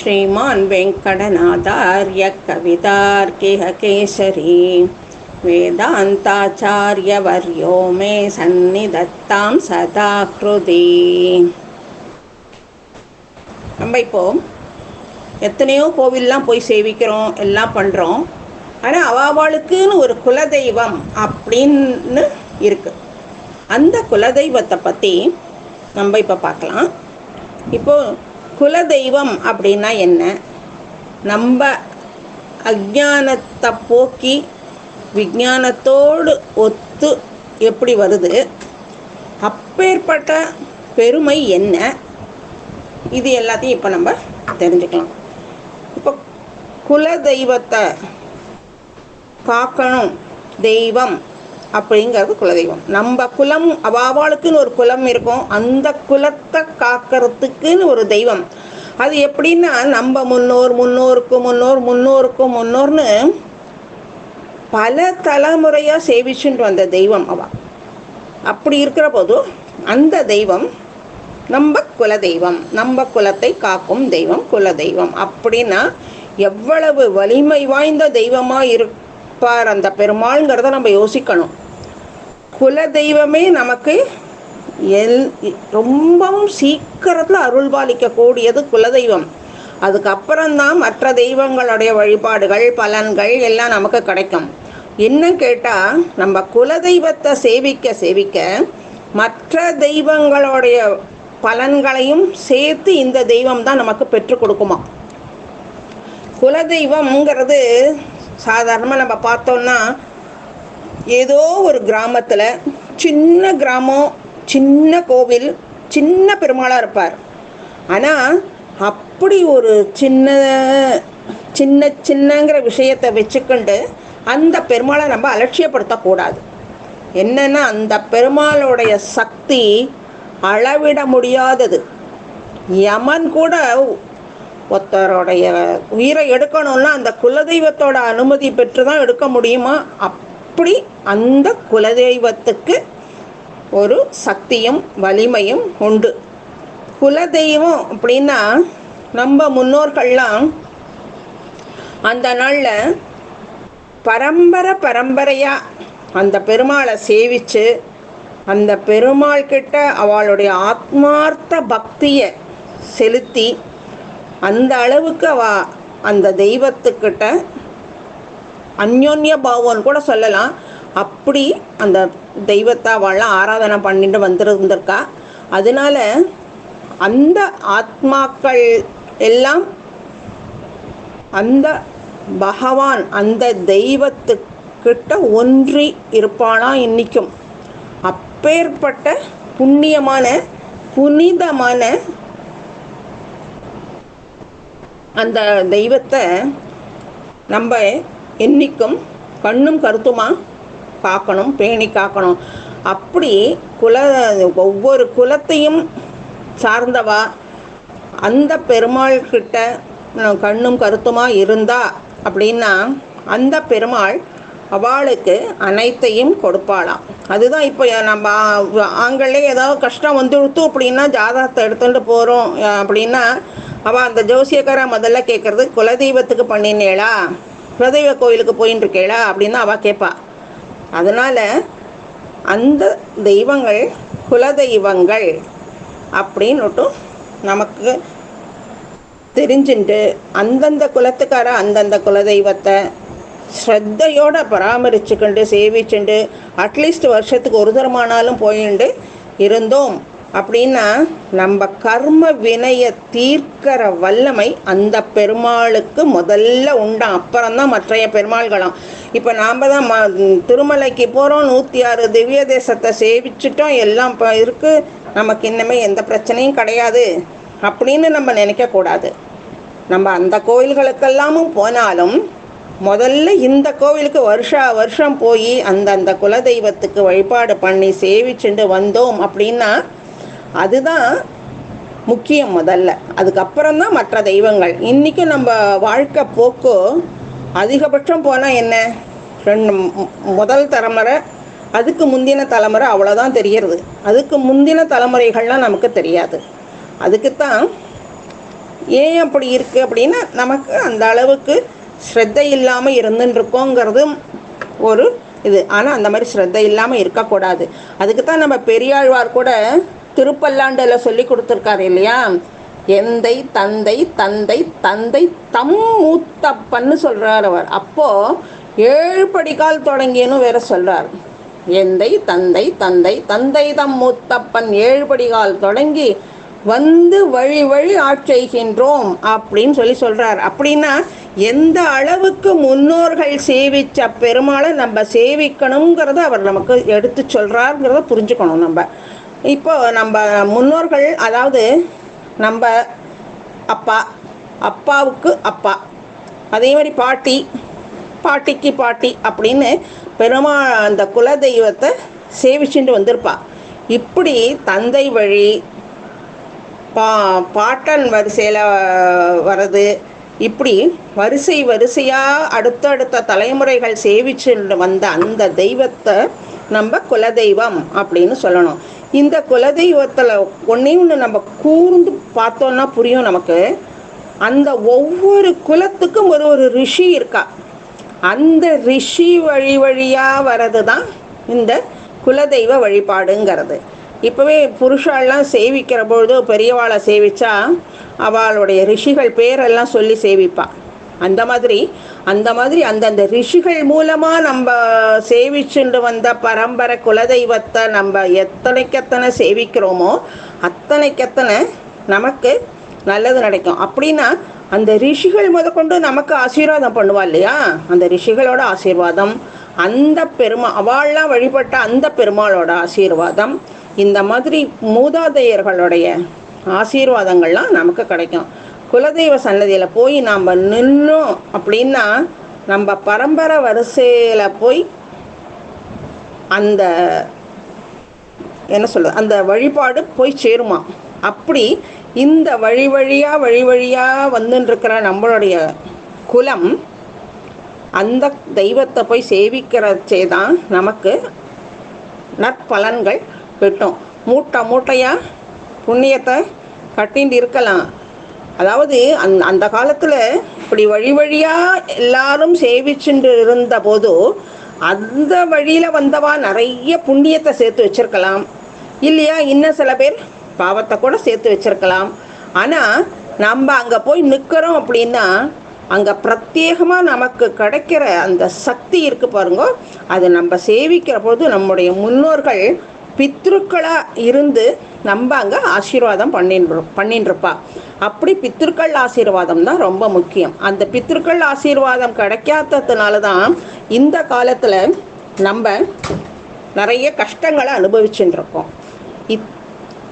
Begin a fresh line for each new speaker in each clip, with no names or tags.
श्रीमान् वेङ्कटनाथार्य कवितार्किः केसरी वेदान्ताचार्यवर्यो मे सन्निधत्तां सदा हृदि. நம்ம இப்போ எத்தனையோ கோவில்லாம் போய் சேவிக்கிறோம், எல்லாம் பண்ணுறோம். ஆனால் அவாவாளுக்குன்னு ஒரு குலதெய்வம் அப்படின்னு இருக்குது. அந்த குலதெய்வத்தை பற்றி நம்ம இப்போ பார்க்கலாம். இப்போது குலதெய்வம் அப்படின்னா என்ன? நம்ம அஜானத்தை போக்கி விஞ்ஞானத்தோடு ஒத்து எப்படி வருது, அப்பேற்பட்ட பெருமை என்ன, இது எல்லாத்தையும் இப்போ நம்ம தெரிஞ்சுக்கலாம். இப்போ குலதெய்வத்தை காக்கணும், தெய்வம் அப்படிங்கிறது குலதெய்வம். நம்ம குலம் அவாவாளுக்குன்னு ஒரு குலம் இருக்கும், அந்த குலத்தை காக்கிறதுக்குன்னு ஒரு தெய்வம். அது எப்படின்னா நம்ம முன்னோர்னு பல தலைமுறையாக சேவிச்சுட்டு வந்த தெய்வம் அவ. அப்படி இருக்கிற போது அந்த தெய்வம் நம்ம குலதெய்வம், நம்ம குலத்தை காக்கும் தெய்வம் குலதெய்வம். அப்படின்னா எவ்வளவு வலிமை வாய்ந்த தெய்வமாக இருப்பார் அந்த பெருமாள்ங்கிறத நம்ம யோசிக்கணும். குலதெய்வமே நமக்கு ரொம்பவும் சீக்கிரத்தில் அருள்பாலிக்கக்கூடியது குலதெய்வம். அதுக்கப்புறம்தான் மற்ற தெய்வங்களுடைய வழிபாடுகள், பலன்கள் எல்லாம் நமக்கு கிடைக்கும். என்ன கேட்டால், நம்ம குலதெய்வத்தை சேவிக்க சேவிக்க மற்ற தெய்வங்களுடைய பலன்களையும் சேர்த்து இந்த தெய்வம் தான் நமக்கு பெற்றுக் கொடுக்குமா. குலதெய்வம்ங்கிறது சாதாரணமாக நம்ம பார்த்தோம்னா ஏதோ ஒரு கிராமத்தில் சின்ன கிராமம், சின்ன கோவில், சின்ன பெருமாளாக இருப்பார். ஆனால் அப்படி ஒரு சின்னங்கிற விஷயத்தை வச்சுக்கொண்டு அந்த பெருமாளை நம்ம அலட்சியப்படுத்தக்கூடாது. என்னென்னா அந்த பெருமாளுடைய சக்தி அளவிட முடியாதது. யமன் கூட ஒருத்தருடைய உயிரை எடுக்கணும்னா அந்த குலதெய்வத்தோட அனுமதி பெற்று தான் எடுக்க முடியுமா. அப்படி அந்த குலதெய்வத்துக்கு ஒரு சக்தியும் வலிமையும் உண்டு. குலதெய்வம் அப்படின்னா நம்ம முன்னோர்கள்லாம் அந்த நாளில் பரம்பரையாக அந்த பெருமாளை சேவித்து அந்த பெருமாள் கிட்ட அவளுடைய ஆத்மார்த்த பக்தியை செலுத்தி அந்த அளவுக்கு அந்த தெய்வத்துக்கிட்ட அந்யோன்ய பாவம்னு கூட சொல்லலாம். அப்படி அந்த தெய்வத்தை அவள்லாம் ஆராதனை பண்ணிட்டு வந்துருந்திருக்கா. அதனால அந்த ஆத்மாக்கள் எல்லாம் அந்த பகவான் அந்த தெய்வத்துக்கிட்ட ஒன்றி இருப்பானா இன்னைக்கும். அப்பேற்பட்ட புனிதமான அந்த தெய்வத்தை நம்ம என்னைக்கும் கண்ணும் கருத்துமா காக்கணும், பேணி காக்கணும். அப்படி ஒவ்வொரு குலத்தையும் சார்ந்தவா அந்த பெருமாள் கிட்ட கண்ணும் கருத்துமா இருந்தா அப்படின்னா அந்த பெருமாள் அவளுக்கு அனைத்தையும் கொடுப்பாளாம். அதுதான் இப்போ நம்ம ஆண்களே ஏதாவது கஷ்டம் வந்துடுத்து அப்படின்னா ஜாதகத்தை எடுத்துகிட்டு போகிறோம் அப்படின்னா அவள் அந்த ஜோசியக்கார முதல்ல கேட்குறது, குலதெய்வத்துக்கு பண்ணினேளா, குலதெய்வ கோயிலுக்கு போயின்னு இருக்கேளா அப்படின்னு அவள் கேட்பா. அதனால் அந்த தெய்வங்கள் குலதெய்வங்கள் அப்படின்னுட்டு நமக்கு தெரிஞ்சுட்டு அந்தந்த குலத்துக்கார அந்தந்த குலதெய்வத்தை ஸ்ரத்தையோடு பராமரிச்சுக்கிண்டு சேவிச்சுண்டு அட்லீஸ்ட் வருஷத்துக்கு ஒரு தரமானாலும் போயிண்டு இருந்தோம் அப்படின்னா நம்ம கர்ம வினையை தீர்க்கிற வல்லமை அந்த பெருமாளுக்கு முதல்ல உண்டாம். அப்புறம்தான் மற்றைய பெருமாள்களாம். இப்போ நாம் தான் திருமலைக்கு போகிறோம், 106 திவ்ய தேசத்தை சேவிச்சிட்டோம், எல்லாம் இப்போ இருக்குது, நமக்கு இன்னமே எந்த பிரச்சனையும் கிடையாது அப்படின்னு நம்ம நினைக்கக்கூடாது. நம்ம அந்த கோயில்களுக்கெல்லாமும் போனாலும் முதல்ல இந்த கோவிலுக்கு வருஷம் போய் அந்த குலதெய்வத்துக்கு வழிபாடு பண்ணி சேவிச்சுட்டு வந்தோம் அப்படின்னா அதுதான் முக்கியம் முதல்ல. அதுக்கப்புறம்தான் மற்ற தெய்வங்கள். இன்றைக்கும் நம்ம வாழ்க்கை போக்கு அதிகபட்சம் போனால் என்ன, முதல் தலைமுறை, அதுக்கு முந்தின தலைமுறை, அவ்வளோதான் தெரிகிறது. அதுக்கு முந்தின தலைமுறைகள்லாம் நமக்கு தெரியாது. அதுக்குத்தான் ஏன் அப்படி இருக்குது அப்படின்னா நமக்கு அந்த அளவுக்கு ஸ்ரத்தை இல்லாமல் இருந்துருக்கோங்கிறதும் ஒரு இது. ஆனால் அந்த மாதிரி ஸ்ரத்தை இல்லாமல் இருக்கக்கூடாது. அதுக்கு தான் நம்ம பெரியாழ்வார் கூட திருப்பல்லாண்டில் சொல்லி கொடுத்துருக்காரு இல்லையா, எந்தை தந்தை தந்தை தந்தை தம் மூத்தப்பன்னு சொல்கிறார் அவர். அப்போது 7 படிக்கால் தொடங்கியன்னு வேற சொல்கிறார். எந்தை தந்தை தந்தை தந்தை தம் மூத்தப்பன் 7 படிகால் தொடங்கி வந்து வழி வழி ஆட்செய்கின்றோம் அப்படின்னு சொல்கிறார். அப்படின்னா எந்த அளவுக்கு முன்னோர்கள் சேவித்த பெருமாளை நம்ம சேவிக்கணுங்கிறத அவர் நமக்கு எடுத்து சொல்கிறாருங்கிறத புரிஞ்சுக்கணும். நம்ம இப்போ நம்ம முன்னோர்கள், அதாவது நம்ம அப்பா, அப்பாவுக்கு அப்பா, அதே மாதிரி பாட்டி, பாட்டிக்கு பாட்டி அப்படின்னு பெருமாள் அந்த குலதெய்வத்தை சேவிச்சுட்டு வந்திருப்பா. இப்படி தந்தை வழி பாட்டன் வரிசையில் வர்றது, இப்படி வரிசை வரிசையாக அடுத்தடுத்த தலைமுறைகள் சேவிச்சுட்டு வந்த அந்த தெய்வத்தை நம்ம குலதெய்வம் அப்படின்னு சொல்லணும். இந்த குலதெய்வத்தில் ஒன்று நம்ம கூர்ந்து பார்த்தோன்னா புரியும் நமக்கு. அந்த ஒவ்வொரு குலத்துக்கும் ஒரு ஒரு ரிஷி இருக்கா. அந்த ரிஷி வழி வழியாக வர்றது தான் இந்த குலதெய்வ வழிபாடுங்கிறது. இப்போவே புருஷாலாம் சேவிக்கிற பொழுது பெரியவாளை சேவிச்சா அவளுடைய ரிஷிகள் பேரெல்லாம் சொல்லி சேவிப்பாள். அந்த மாதிரி அந்தந்த ரிஷிகள் மூலமாக நம்ம சேவிச்சுண்டு வந்த பரம்பரை குலதெய்வத்தை நம்ம எத்தனைக்கெத்தனை சேவிக்கிறோமோ அத்தனைக்கெத்தனை நமக்கு நல்லது கிடைக்கும். அப்படின்னா அந்த ரிஷிகள் முதற்கொண்டு நமக்கு ஆசீர்வாதம் பண்ணுவா இல்லையா, அந்த ரிஷிகளோட ஆசீர்வாதம், அந்த அவள்லாம் வழிபட்ட அந்த பெருமாளோட ஆசீர்வாதம், இந்த மாதிரி மூதாதையர்களுடைய ஆசீர்வாதங்கள்லாம் நமக்கு கிடைக்கும். குலதெய்வ சன்னதியில் போய் நாம் நின்னோம் அப்படின்னா நம்ம பரம்பரை வரிசையில் போய் அந்த என்ன சொல்கிறது அந்த வழிபாடு போய் சேருமா. அப்படி இந்த வழி வழியாக வந்துட்டுருக்கிற நம்மளுடைய குலம் அந்த தெய்வத்தை போய் சேவிக்கிறச்சே தான் நமக்கு நற்பலன்கள் கிட்டும். மூட்டையாக புண்ணியத்தை கட்டின்னு இருக்கலாம். அதாவது அந்த காலத்தில் இப்படி வழியாக எல்லாரும் சேவிச்சுட்டு இருந்த போது அந்த வழியில் வந்தவா நிறைய புண்ணியத்தை சேர்த்து வச்சிருக்கலாம் இல்லையா, இன்னும் சில பேர் பாவத்தை கூட சேர்த்து வச்சிருக்கலாம். ஆனால் நம்ம அங்கே போய் நிற்கிறோம் அப்படின்னா அங்கே பிரத்யேகமாக நமக்கு கிடைக்கிற அந்த சக்தி இருக்குது பாருங்க. அது நம்ம சேவிக்கிற போது நம்முடைய முன்னோர்கள் பித்ருக்களாக இருந்து நம்ம அங்கே ஆசீர்வாதம் பண்ணிட்டுருப்பா. அப்படி பித்ருக்கள் ஆசீர்வாதம் தான் ரொம்ப முக்கியம். அந்த பித்ருக்கள் ஆசீர்வாதம் கிடைக்காததுனால தான் இந்த காலத்தில் நம்ம நிறைய கஷ்டங்களை அனுபவிச்சுட்டுருக்கோம்.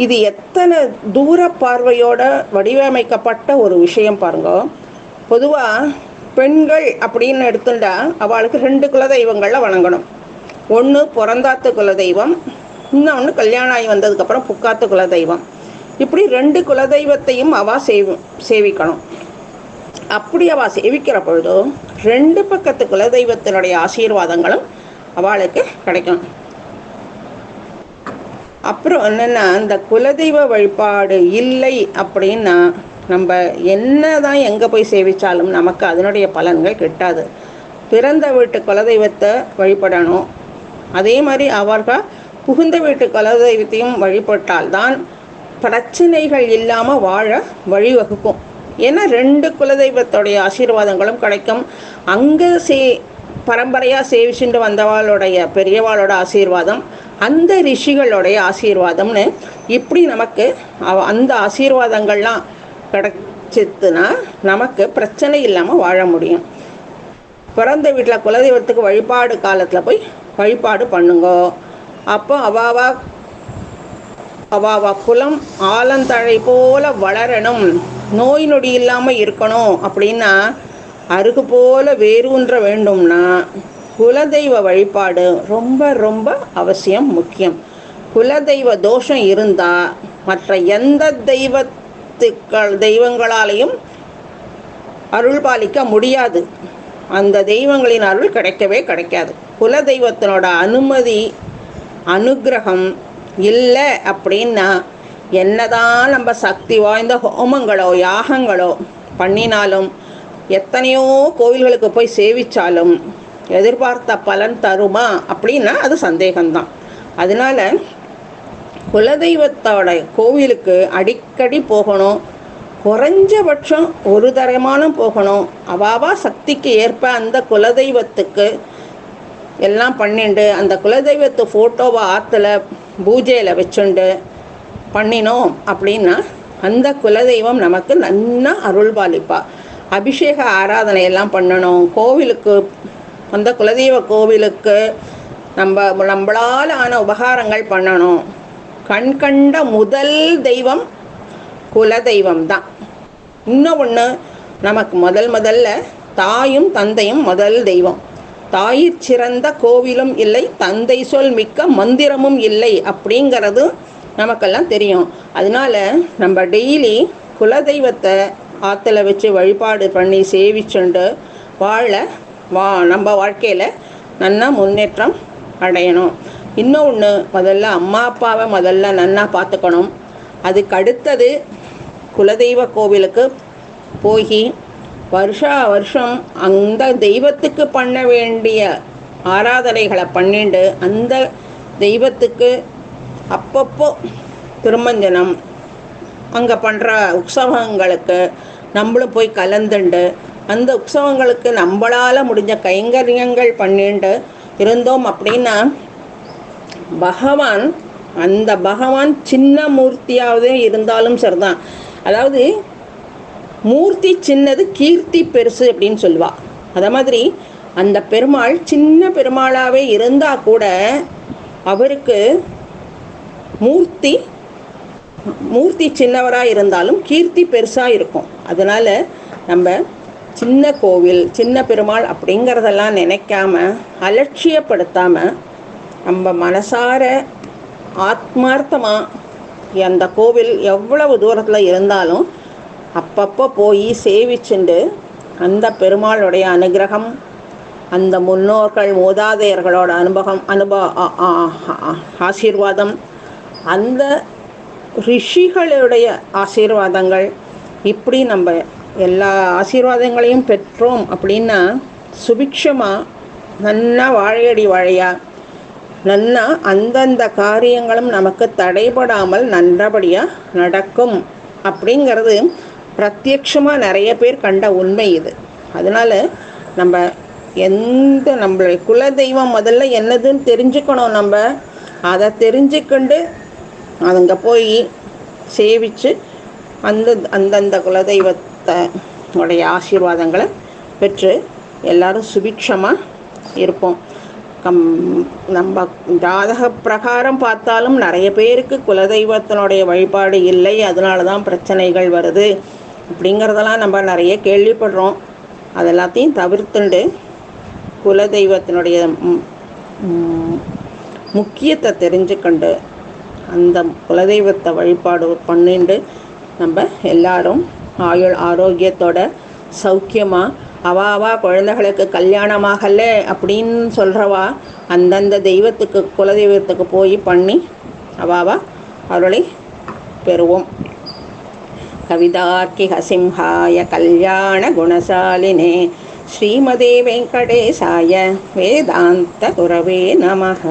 இது எத்தனை தூர பார்வையோட வடிவமைக்கப்பட்ட ஒரு விஷயம் பாருங்க. பொதுவாக பெண்கள் அப்படின்னு எடுத்துட்டா அவளுக்கு 2 குலதெய்வங்களில் வணங்கணும். ஒன்று பிறந்தாத்து குலதெய்வம், இன்னொன்று கல்யாணம் ஆகி வந்ததுக்கப்புறம் புக்காத்து குலதெய்வம். இப்படி 2 குலதெய்வத்தையும் அவள் சேவிக்கணும். அப்படி அவள் சேவிக்கிற பொழுது 2 பக்கத்து குலதெய்வத்தினுடைய ஆசீர்வாதங்களும் அவளுக்கு கிடைக்கும். அப்புறம் என்னென்னா இந்த குலதெய்வ வழிபாடு இல்லை அப்படின்னா நம்ம என்ன தான் எங்கே போய் சேவித்தாலும் நமக்கு அதனுடைய பலன்கள் கிட்டாது. பிறந்த வீட்டு குலதெய்வத்தை வழிபடணும். அதே மாதிரி அவர்கள் புகுந்த வீட்டு குலதெய்வத்தையும் வழிபட்டால்தான் பிரச்சனைகள் இல்லாமல் வாழ வழிவகுக்கும். ஏன்னா 2 குலதெய்வத்துடைய ஆசீர்வாதங்களும் கிடைக்கும். அங்கே பரம்பரையாக சேவிச்சுட்டு வந்தவாளுடைய பெரியவாளோட ஆசீர்வாதம், அந்த ரிஷிகளுடைய ஆசீர்வாதம்னு இப்படி நமக்கு அந்த ஆசீர்வாதங்கள்லாம் கிடைச்சிதுன்னா நமக்கு பிரச்சனை இல்லாமல் வாழ முடியும். பிறந்த வீட்டில் குலதெய்வத்துக்கு வழிபாடு காலத்தில் போய் வழிபாடு பண்ணுங்க. அப்போ அவாவா குலம் ஆலந்தழை போல வளரணும், நோய் நொடி இல்லாமல் இருக்கணும் அப்படின்னா அருகு போல வேரூன்ற வேண்டும்னா குலதெய்வ வழிபாடு ரொம்ப ரொம்ப அவசியம், முக்கியம். குலதெய்வ தோஷம் இருந்தால் மற்ற எந்த தெய்வங்களாலையும் அருள் பாலிக்க முடியாது. அந்த தெய்வங்களின் அருள் கிடைக்காது. குலதெய்வத்தினோட அனுமதி அனுகிரகம் இல்லை அப்படின்னா என்னதான் நம்ம சக்தி வாய்ந்த ஹோமங்களோ யாகங்களோ பண்ணினாலும், எத்தனையோ கோவில்களுக்கு போய் சேவிச்சாலும் எதிர்பார்த்த பலன் தருமா அப்படின்னா அது சந்தேகம்தான். அதனால குலதெய்வத்தோட கோவிலுக்கு அடிக்கடி போகணும். குறைஞ்சபட்சம் ஒரு தரமானம் போகணும். அவாவா சக்திக்கு ஏற்ப அந்த குலதெய்வத்துக்கு எல்லாம் பண்ணிண்டு அந்த குலதெய்வத்து ஃபோட்டோவை ஆற்றுல பூஜையில் வச்சுண்டு பண்ணினோம் அப்படின்னா அந்த குலதெய்வம் நமக்கு நன்னா அருள்பாலிப்பா. அபிஷேக ஆராதனை எல்லாம் பண்ணணும். கோவிலுக்கு அந்த குலதெய்வ கோவிலுக்கு நம்மளால் ஆன உபகாரங்கள் பண்ணணும். கண்கண்ட முதல் தெய்வம் குலதெய்வம் தான். இன்னும் ஒன்று, நமக்கு முதல்ல தாயும் தந்தையும் முதல் தெய்வம். தாயிற் சிறந்த கோவிலும் இல்லை, தந்தை சொல் மிக்க மந்திரமும் இல்லை அப்படிங்கிறது நமக்கெல்லாம் தெரியும். அதனால நம்ம டெய்லி குலதெய்வத்தை ஆற்றுல வச்சு வழிபாடு பண்ணி சேவிச்சுண்டு நம்ம வாழ்க்கையில் நன்னா முன்னேற்றம் அடையணும். இன்னொன்று, முதல்ல அம்மா அப்பாவை நன்னா பார்த்துக்கணும். அதுக்கு அடுத்தது குலதெய்வ கோவிலுக்கு போய் வருஷம் அந்த தெய்வத்துக்கு பண்ண வேண்டிய ஆராதனைகளை பண்ணிண்டு அந்த தெய்வத்துக்கு அப்பப்போ திருமஞ்சனம் அங்கே பண்ணுற உற்சவங்களுக்கு நம்மளும் போய் கலந்துண்டு அந்த உற்சவங்களுக்கு நம்மளால் முடிஞ்ச கைங்கரியங்கள் பண்ணிண்டு இருந்தோம் அப்படின்னா அந்த பகவான் சின்ன மூர்த்தியாகவே இருந்தாலும் சரிதான். அதாவது மூர்த்தி சின்னது, கீர்த்தி பெருசு அப்படின்னு சொல்லுவாள். அதே மாதிரி அந்த பெருமாள் சின்ன பெருமாளாகவே இருந்தால் கூட அவருக்கு மூர்த்தி சின்னவராக இருந்தாலும் கீர்த்தி பெருசாக இருக்கும். அதனால் நம்ம சின்ன கோவில் சின்ன பெருமாள் அப்படிங்கிறதெல்லாம் நினைக்காம அலட்சியப்படுத்தாமல் நம்ம மனசார ஆத்மார்த்தமாக அந்த கோவில் எவ்வளவு தூரத்தில் இருந்தாலும் அப்பப்போ போய் சேவிச்சுண்டு அந்த பெருமாளுடைய அனுகிரகம், அந்த முன்னோர்கள் மூதாதையர்களோட ஆசீர்வாதம், அந்த ரிஷிகளுடைய ஆசீர்வாதங்கள், இப்படி நம்ம எல்லா ஆசீர்வாதங்களையும் பெற்றோம் அப்படின்னா சுபிக்ஷமாக நன்னா வாழையடி வாழையாக நன்னா அந்தந்த காரியங்களும் நமக்கு தடைபடாமல் நல்லபடியாக நடக்கும் அப்படிங்கிறது பிரத்யட்சமாக நிறைய பேர் கண்ட உண்மை இது. அதனால் நம்மளுடைய குலதெய்வம் முதல்ல என்னதுன்னு தெரிஞ்சுக்கணும். நம்ம அதை தெரிஞ்சுக்கொண்டு அதுங்க போய் சேவித்து அந்தந்த குலதெய்வத்தோடைய ஆசீர்வாதங்களை பெற்று எல்லாரும் சுபிக்ஷமாக இருப்போம். நம்ம ஜாதக பிரகாரம் பார்த்தாலும் நிறைய பேருக்கு குலதெய்வத்தினுடைய வழிபாடு இல்லை, அதனால தான் பிரச்சனைகள் வருது அப்படிங்கிறதெல்லாம் நம்ம நிறைய கேள்விப்படுறோம். அதெல்லாத்தையும் தவிர்த்துண்டு குலதெய்வத்தினுடைய முக்கியத்தை தெரிஞ்சுக்கொண்டு அந்த குலதெய்வத்தை வழிபாடு பண்ணிண்டு நம்ம எல்லாரும் ஆரோக்கியத்தோட சௌக்கியமாக அவாவா குழந்தைகளுக்கு கல்யாணமாகலை அப்படின்னு சொல்கிறவா அந்தந்த தெய்வத்துக்கு குலதெய்வத்துக்கு போய் பண்ணி அவாவா அருளை பெறுவோம். கவிதார்க்கிக சிம்ஹாய கல்யாண குணசாலினே ஸ்ரீமதே வெங்கடேசாய வேதாந்த குரவே நமஹ.